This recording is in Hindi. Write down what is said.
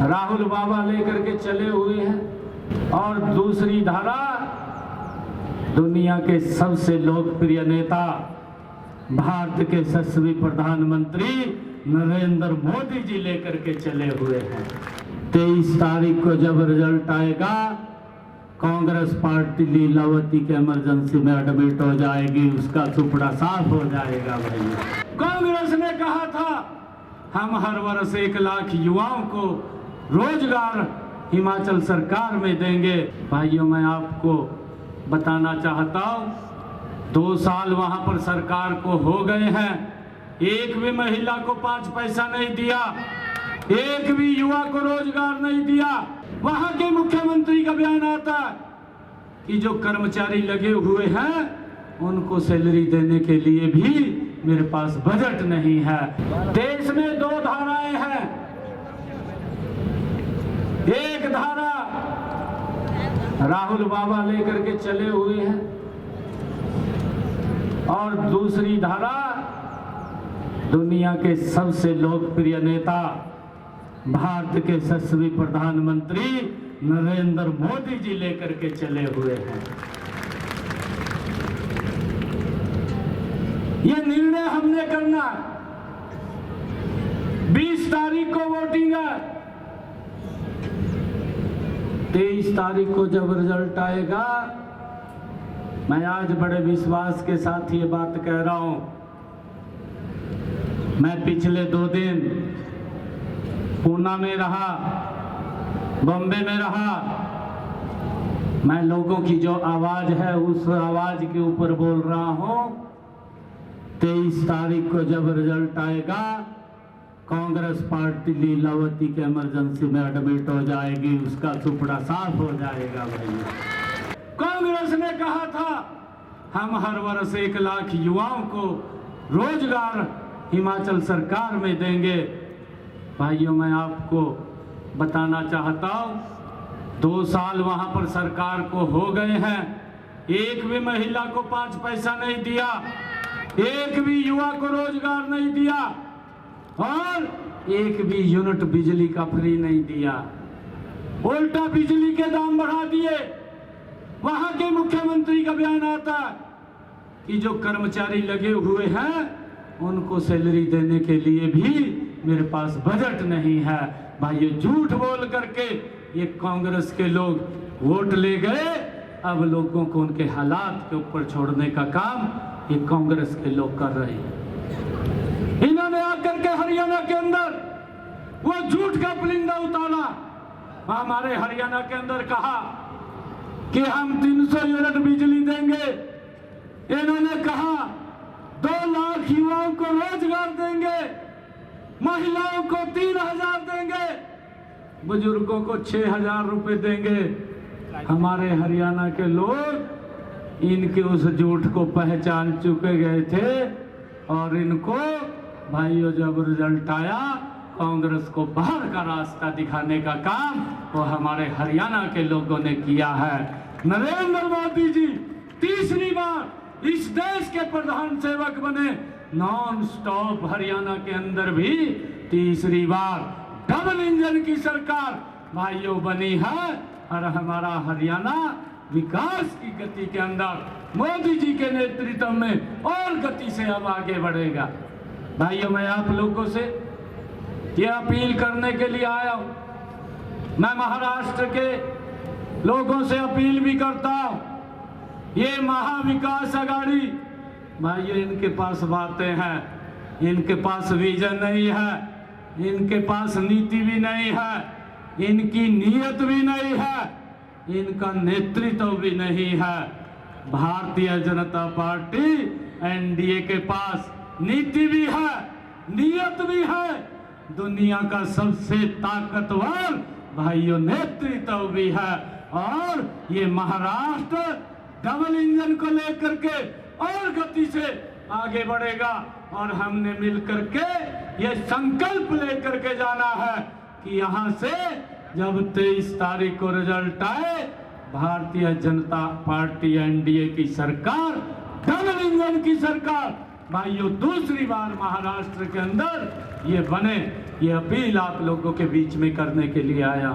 राहुल बाबा लेकर के चले हुए हैं। और दूसरी धारा दुनिया के सबसे लोकप्रिय नेता भारत के यशस्वी प्रधानमंत्री नरेंद्र मोदी जी लेकर के चले हुए हैं। 23 तारीख को जब रिजल्ट आएगा, कांग्रेस पार्टी लीलावती के इमरजेंसी में एडमिट हो जाएगी, उसका सुपड़ा साफ हो जाएगा। भाई कांग्रेस ने कहा था हम हर वर्ष 1 लाख युवाओं को रोजगार हिमाचल सरकार में देंगे। भाइयों, मैं आपको बताना चाहता हूँ 2 साल वहां पर सरकार को हो गए हैं, एक भी महिला को 5 पैसा नहीं दिया, एक भी युवा को रोजगार नहीं दिया। वहां के मुख्यमंत्री का बयान आता है कि जो कर्मचारी लगे हुए हैं उनको सैलरी देने के लिए भी मेरे पास बजट नहीं है। देश में 2 धाराएं हैं। एक धारा राहुल बाबा लेकर के चले हुए हैं और दूसरी धारा दुनिया के सबसे लोकप्रिय नेता भारत के यशस्वी प्रधानमंत्री नरेंद्र मोदी जी लेकर के चले हुए हैं। ये निर्णय हमने करना है। 20 तारीख को वोटिंग है। 23 तारीख को जब रिजल्ट आएगा, मैं आज बड़े विश्वास के साथ ये बात कह रहा हूं। मैं पिछले 2 दिन पूना में रहा, बॉम्बे में रहा। मैं लोगों की जो आवाज है उस आवाज के ऊपर बोल रहा हूं। 23 तारीख को जब रिजल्ट आएगा, कांग्रेस पार्टी लीलावती के इमरजेंसी में एडमिट हो जाएगी, उसका सुपड़ा साफ हो जाएगा। भैया, कांग्रेस ने कहा था हम हर वर्ष 1 लाख युवाओं को रोजगार हिमाचल सरकार में देंगे। भाइयों, मैं आपको बताना चाहता हूँ 2 साल वहां पर सरकार को हो गए हैं, एक भी महिला को 5 पैसा नहीं दिया, एक भी युवा को रोजगार नहीं दिया और एक भी यूनिट बिजली का फ्री नहीं दिया। उल्टा बिजली के दाम बढ़ा दिए। वहां के मुख्यमंत्री का बयान आता है कि जो कर्मचारी लगे हुए हैं उनको सैलरी देने के लिए भी मेरे पास बजट नहीं है। भाइयों, झूठ बोल करके ये कांग्रेस के लोग वोट ले गए। अब लोगों को उनके हालात के ऊपर छोड़ने का काम ये कांग्रेस के लोग कर रहे हैं। इन्होंने आकर के हरियाणा के अंदर वो झूठ का पुलिंदा उतारा। हमारे हरियाणा के अंदर कहा कि हम 300 यूनिट बिजली देंगे। इन्होंने कहा 2 लाख युवाओं को रोजगार देंगे, महिलाओं को 3,000 देंगे, बुजुर्गों को 6,000 रुपए देंगे। हमारे हरियाणा के लोग इनके उस झूठ को पहचान चुके गए थे और इनको भाइयों जब रिजल्ट आया, कांग्रेस को बाहर का रास्ता दिखाने का काम वो हमारे हरियाणा के लोगों ने किया है। नरेंद्र मोदी जी तीसरी बार इस देश के प्रधान सेवक बने। नॉन स्टॉप हरियाणा के अंदर भी तीसरी बार डबल इंजन की सरकार भाइयों बनी है और हमारा हरियाणा विकास की गति के अंदर मोदी जी के नेतृत्व में और गति से अब आगे बढ़ेगा। भाइयों, मैं आप लोगों से ये अपील करने के लिए आया हूं। मैं महाराष्ट्र के लोगों से अपील भी करता हूं। ये महाविकास आघाड़ी भाइयों, इनके पास बातें हैं, इनके पास विजन नहीं है, इनके पास नीति भी नहीं है, इनकी नीयत भी नहीं है, इनका नेतृत्व भी नहीं है। भारतीय जनता पार्टी एनडीए के पास नीति भी है, नीयत भी है, दुनिया का सबसे ताकतवर भाइयों नेतृत्व भी है और ये महाराष्ट्र डबल इंजन को लेकर के और गति से आगे बढ़ेगा और हमने मिलकर के ये संकल्प लेकर के जाना है कि यहाँ से जब 23 तारीख को रिजल्ट आए, भारतीय जनता पार्टी एनडीए की सरकार, डबल इंजन की सरकार भाइयों दूसरी बार महाराष्ट्र के अंदर ये बने, ये अपील आप लोगों के बीच में करने के लिए आया।